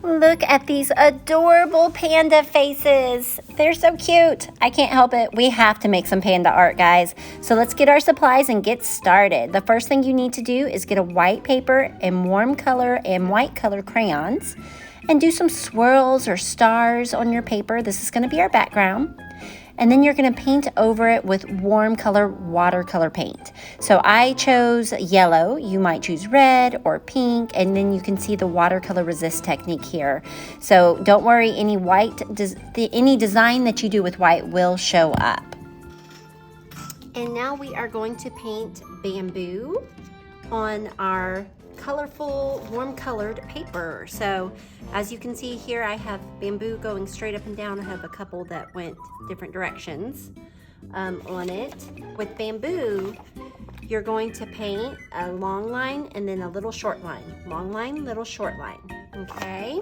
Look at these adorable panda faces. They're so cute. I can't help it. We have to make some panda art, guys. So let's get our supplies and get started. The first thing you need to do is get a white paper and warm color and white color crayons and do some swirls or stars on your paper. This is going to be our background. And then you're going to paint over it with warm color watercolor paint. So I chose yellow. You might choose red or pink, and then you can see the watercolor resist technique here. So don't worry, any design that you do with white will show up. And now we are going to paint bamboo on our colorful warm colored paper. So as you can see here, I have bamboo going straight up and down. I have a couple that went different directions on it. With bamboo, you're going to paint a long line and then a little short line. Long line, little short line. Okay,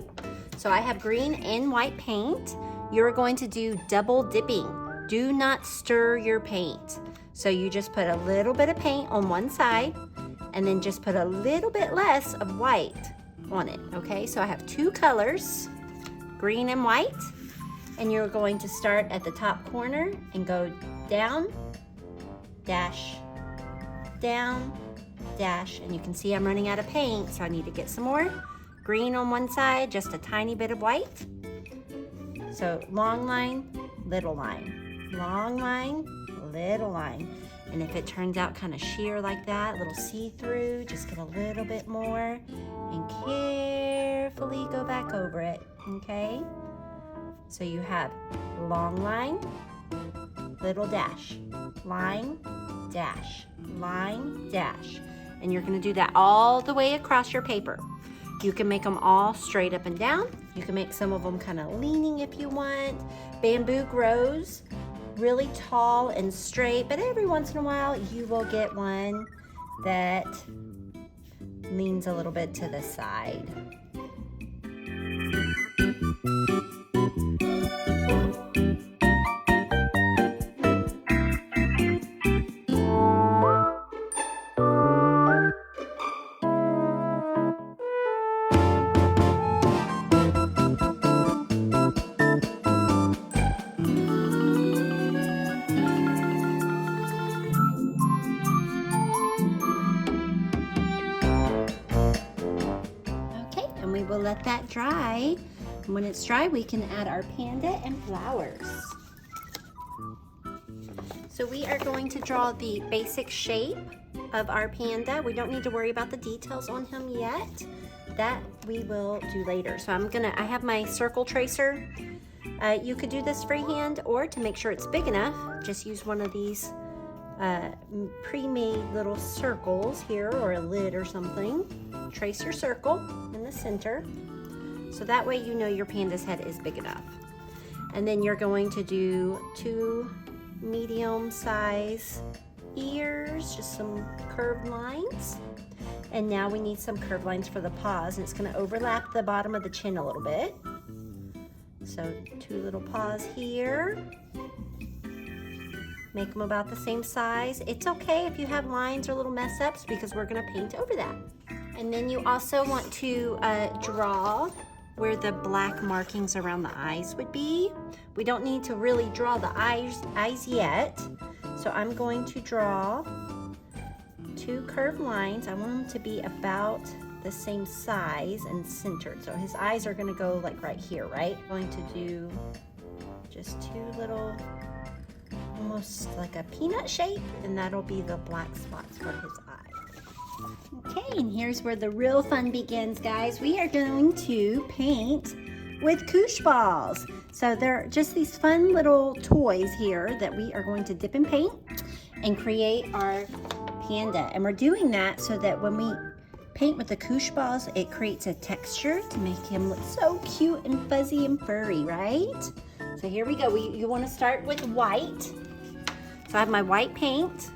so I have green and white paint. You're going to do double dipping. Do not stir your paint. So you just put a little bit of paint on one side and then just put a little bit less of white on it, okay? So I have two colors, green and white, and you're going to start at the top corner and go down, dash, down, dash, and you can see I'm running out of paint, so I need to get some more. Green on one side, just a tiny bit of white. So long line, little line, long line, little line. And if it turns out kind of sheer like that, a little see-through, just get a little bit more and carefully go back over it, okay? So you have long line, little dash, line, dash, line, dash. And you're gonna do that all the way across your paper. You can make them all straight up and down. You can make some of them kind of leaning if you want. Bamboo grows really tall and straight, but every once in a while you will get one that leans a little bit to the side. We'll let that dry. And when it's dry, we can add our panda and flowers. So we are going to draw the basic shape of our panda. We don't need to worry about the details on him yet. That we will do later. So I have my circle tracer. You could do this freehand, or to make sure it's big enough, just use one of these pre-made little circles here, or a lid or something. Trace your circle in the center, so that way you know your panda's head is big enough. And then you're going to do 2 medium size ears, just some curved lines. And now we need some curved lines for the paws, and it's going to overlap the bottom of the chin a little bit. So 2 little paws here. Make them about the same size. It's okay if you have lines or little mess ups, because we're going to paint over that. And then you also want to draw where the black markings around the eyes would be. We don't need to really draw the eyes yet. So I'm going to draw 2 curved lines. I want them to be about the same size and centered. So his eyes are going to go like right here, right? I'm going to do just 2 little, almost like a peanut shape, and that'll be the black spots for his eyes. Okay, and here's where the real fun begins, guys. We are going to paint with Koosh balls. So they're just these fun little toys here that we are going to dip in paint and create our panda. And we're doing that so that when we paint with the Koosh balls, it creates a texture to make him look so cute and fuzzy and furry, right? So here we go. You want to start with white. So I have my white paint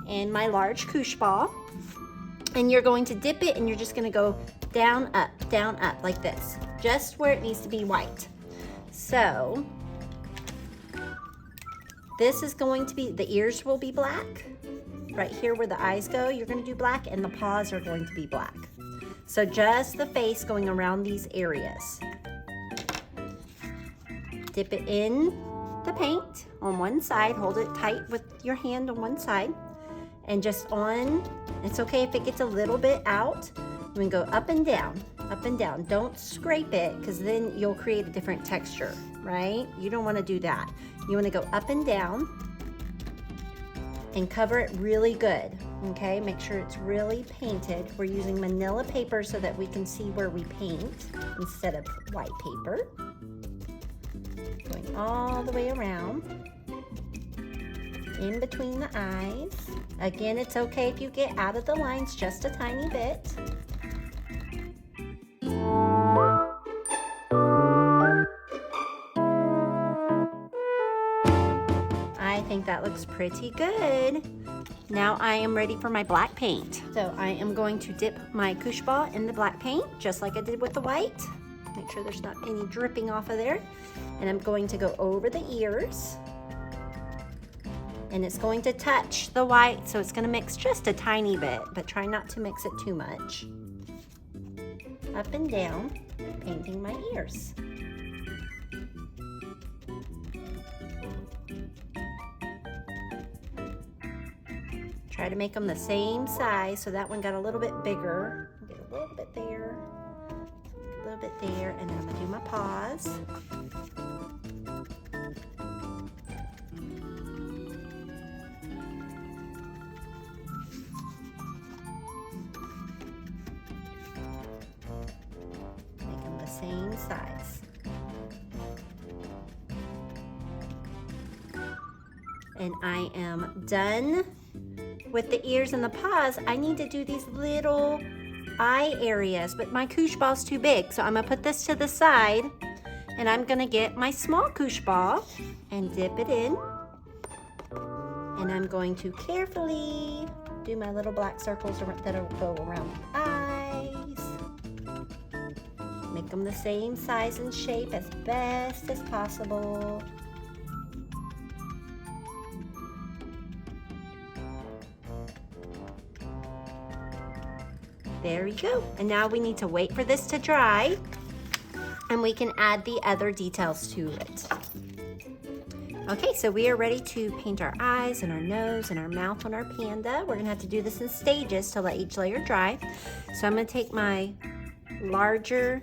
and my large Koosh ball. And you're going to dip it, and you're just going to go down, up, like this. Just where it needs to be white. So this is going to be, the ears will be black. Right here where the eyes go, you're going to do black, and the paws are going to be black. So just the face going around these areas. Dip it in the paint on one side. Hold it tight with your hand on one side. And just on, it's okay if it gets a little bit out. You can go up and down, up and down. Don't scrape it because then you'll create a different texture, right? You don't want to do that. You want to go up and down and cover it really good, okay? Make sure it's really painted. We're using manila paper so that we can see where we paint instead of white paper. Going all the way around, in between the eyes. Again, it's okay if you get out of the lines just a tiny bit. I think that looks pretty good. Now I am ready for my black paint. So I am going to dip my Koosh ball in the black paint, just like I did with the white. Make sure there's not any dripping off of there. And I'm going to go over the ears. And it's going to touch the white, so it's going to mix just a tiny bit, but try not to mix it too much. Up and down, painting my ears. Try to make them the same size, so that one got a little bit bigger. Get a little bit there, a little bit there, and then I'm gonna do my paws. Make them the same size. And I am done with the ears and the paws. I need to do these little eye areas, but my Koosh ball's too big, so I'm gonna put this to the side, and I'm gonna get my small Koosh ball and dip it in, and I'm going to carefully do my little black circles that'll go around the eyes. Make them the same size and shape as best as possible. There we go. And now we need to wait for this to dry, and we can add the other details to it. Okay, so we are ready to paint our eyes and our nose and our mouth on our panda. We're gonna have to do this in stages to let each layer dry. So I'm gonna take my larger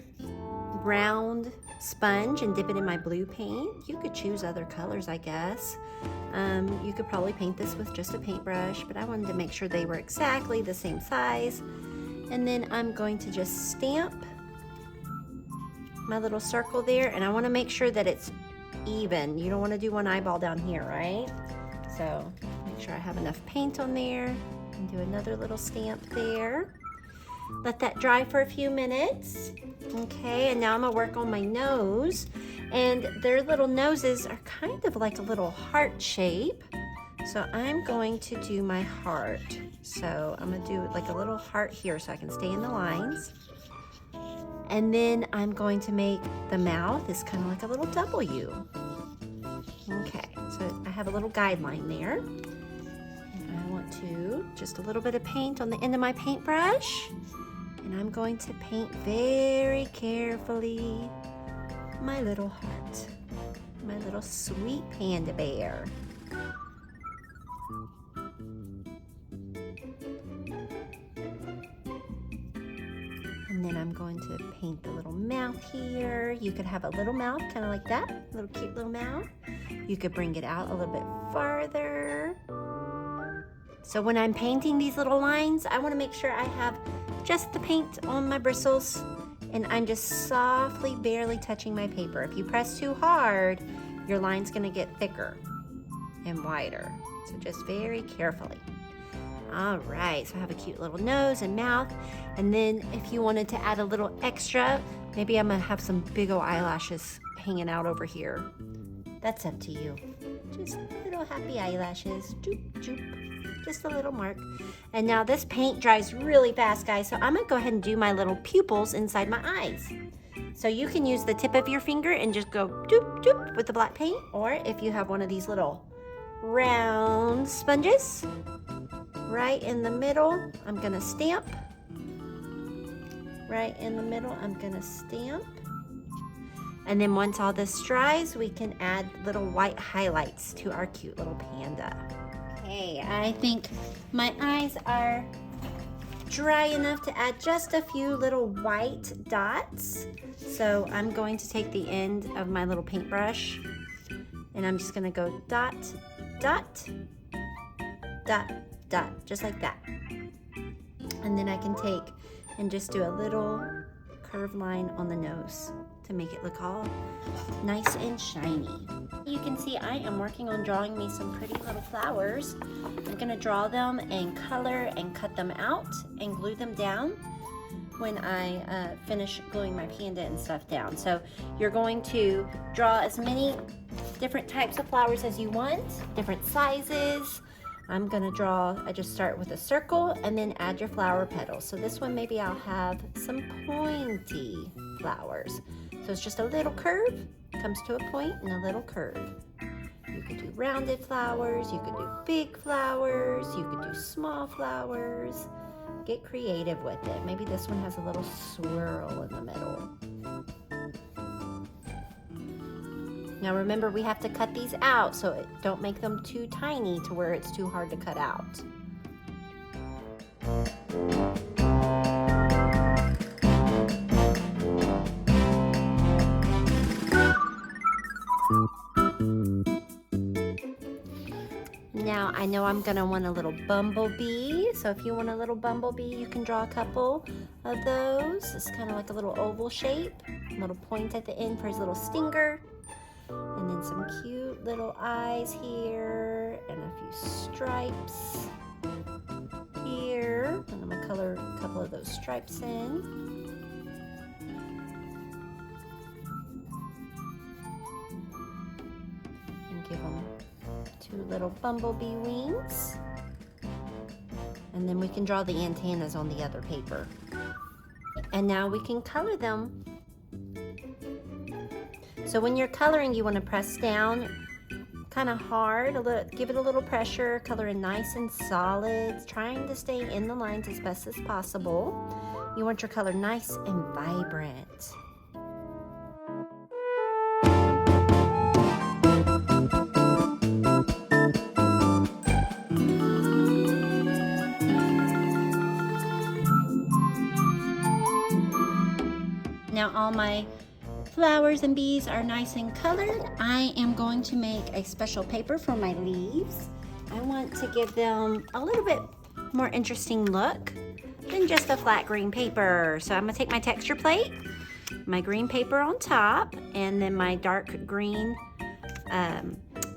round sponge and dip it in my blue paint. You could choose other colors, I guess. You could probably paint this with just a paintbrush, but I wanted to make sure they were exactly the same size. And then I'm going to just stamp my little circle there, and I want to make sure that it's even. You don't want to do one eyeball down here, right? So make sure I have enough paint on there, and do another little stamp there. Let that dry for a few minutes. Okay, and now I'm gonna work on my nose, and their little noses are kind of like a little heart shape. So I'm going to do my heart. So I'm gonna do like a little heart here so I can stay in the lines. And then I'm going to make the mouth is kind of like a little W. Okay, so I have a little guideline there. And I want to, just a little bit of paint on the end of my paintbrush. And I'm going to paint very carefully my little heart, my little sweet panda bear. And then I'm going to paint the little mouth here. You could have a little mouth, kind of like that, a little cute little mouth. You could bring it out a little bit farther. So when I'm painting these little lines, I want to make sure I have just the paint on my bristles, and I'm just softly, barely touching my paper. If you press too hard, your line's going to get thicker and wider. So just very carefully. All right, so I have a cute little nose and mouth. And then if you wanted to add a little extra, maybe I'm gonna have some big old eyelashes hanging out over here. That's up to you. Just little happy eyelashes, joop, joop, just a little mark. And now this paint dries really fast, guys, so I'm gonna go ahead and do my little pupils inside my eyes. So you can use the tip of your finger and just go doop, doop with the black paint, or if you have one of these little round sponges, right in the middle, I'm gonna stamp right in the middle, I'm gonna stamp. And then once all this dries, we can add little white highlights to our cute little panda. Okay, I think my eyes are dry enough to add just a few little white dots. So I'm going to take the end of my little paintbrush and I'm just gonna go dot, dot, dot, dot, just like that. And then I can take and just do a little curved line on the nose to make it look all nice and shiny. You can see I am working on drawing me some pretty little flowers. I'm gonna draw them and color and cut them out and glue them down when I finish gluing my panda and stuff down. So you're going to draw as many different types of flowers as you want, different sizes. I'm gonna draw, I just start with a circle and then add your flower petals. So this one, maybe I'll have some pointy flowers. So it's just a little curve, comes to a point and a little curve. You could do rounded flowers, you could do big flowers, you could do small flowers. Get creative with it. Maybe this one has a little swirl in the middle. Now remember, we have to cut these out, so don't make them too tiny to where it's too hard to cut out. Now I know I'm gonna want a little bumblebee, so if you want a little bumblebee, you can draw a couple of those. It's kind of like a little oval shape, a little point at the end for his little stinger. And then some cute little eyes here and a few stripes here. And I'm gonna color a couple of those stripes in. And give them two little bumblebee wings. And then we can draw the antennas on the other paper. And now we can color them. So when you're coloring, you want to press down kind of hard, give it a little pressure, color in nice and solid, trying to stay in the lines as best as possible. You want your color nice and vibrant. Now all my flowers and bees are nice and colored. I am going to make a special paper for my leaves. I want to give them a little bit more interesting look than just a flat green paper. So I'm gonna take my texture plate, my green paper on top, and then my dark green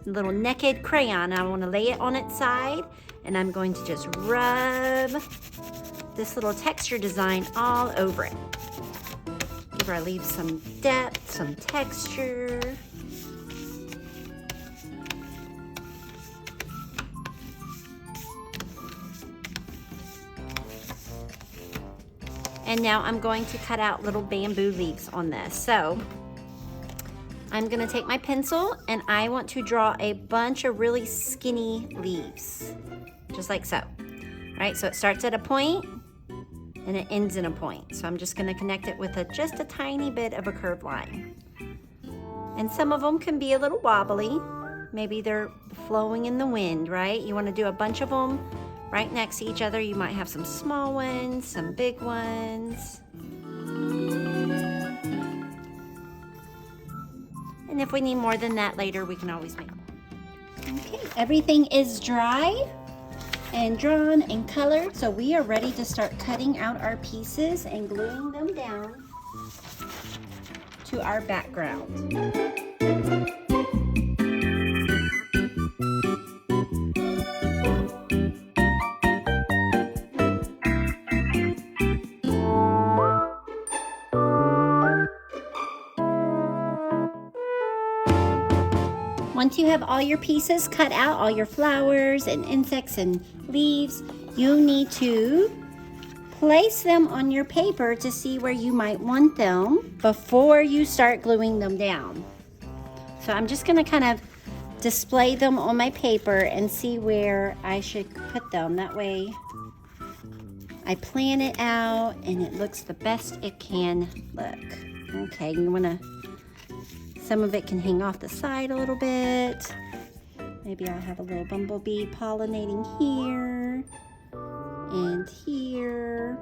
little naked crayon. I wanna lay it on its side, and I'm going to just rub this little texture design all over it. Give our leaves some depth, some texture. And now I'm going to cut out little bamboo leaves on this. So I'm gonna take my pencil and I want to draw a bunch of really skinny leaves, just like so. All right, so it starts at a point and it ends in a point. So I'm just gonna connect it with just a tiny bit of a curved line. And some of them can be a little wobbly. Maybe they're flowing in the wind, right? You wanna do a bunch of them right next to each other. You might have some small ones, some big ones. And if we need more than that later, we can always make more. Okay, everything is dry and drawn and colored, so we are ready to start cutting out our pieces and gluing them down to our background. Once you have all your pieces cut out, all your flowers and insects and leaves, you need to place them on your paper to see where you might want them before you start gluing them down. So I'm just gonna kind of display them on my paper and see where I should put them. That way I plan it out and it looks the best it can look. Okay, you wanna, some of it can hang off the side a little bit. Maybe I'll have a little bumblebee pollinating here and here.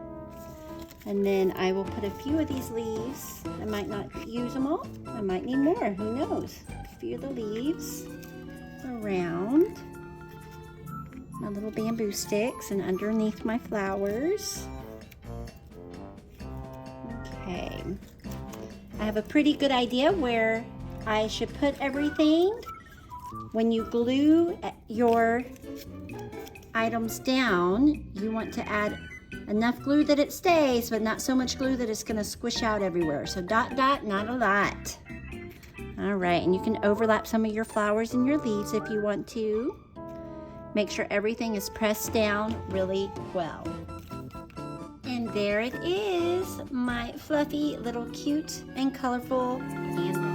And then I will put a few of these leaves. I might not use them all. I might need more, who knows? A few of the leaves around my little bamboo sticks and underneath my flowers. Okay. I have a pretty good idea where I should put everything. When you glue your items down, you want to add enough glue that it stays, but not so much glue that it's gonna squish out everywhere. So dot, dot, not a lot. All right, and you can overlap some of your flowers and your leaves if you want to. Make sure everything is pressed down really well. And there it is, my fluffy little cute and colorful panda.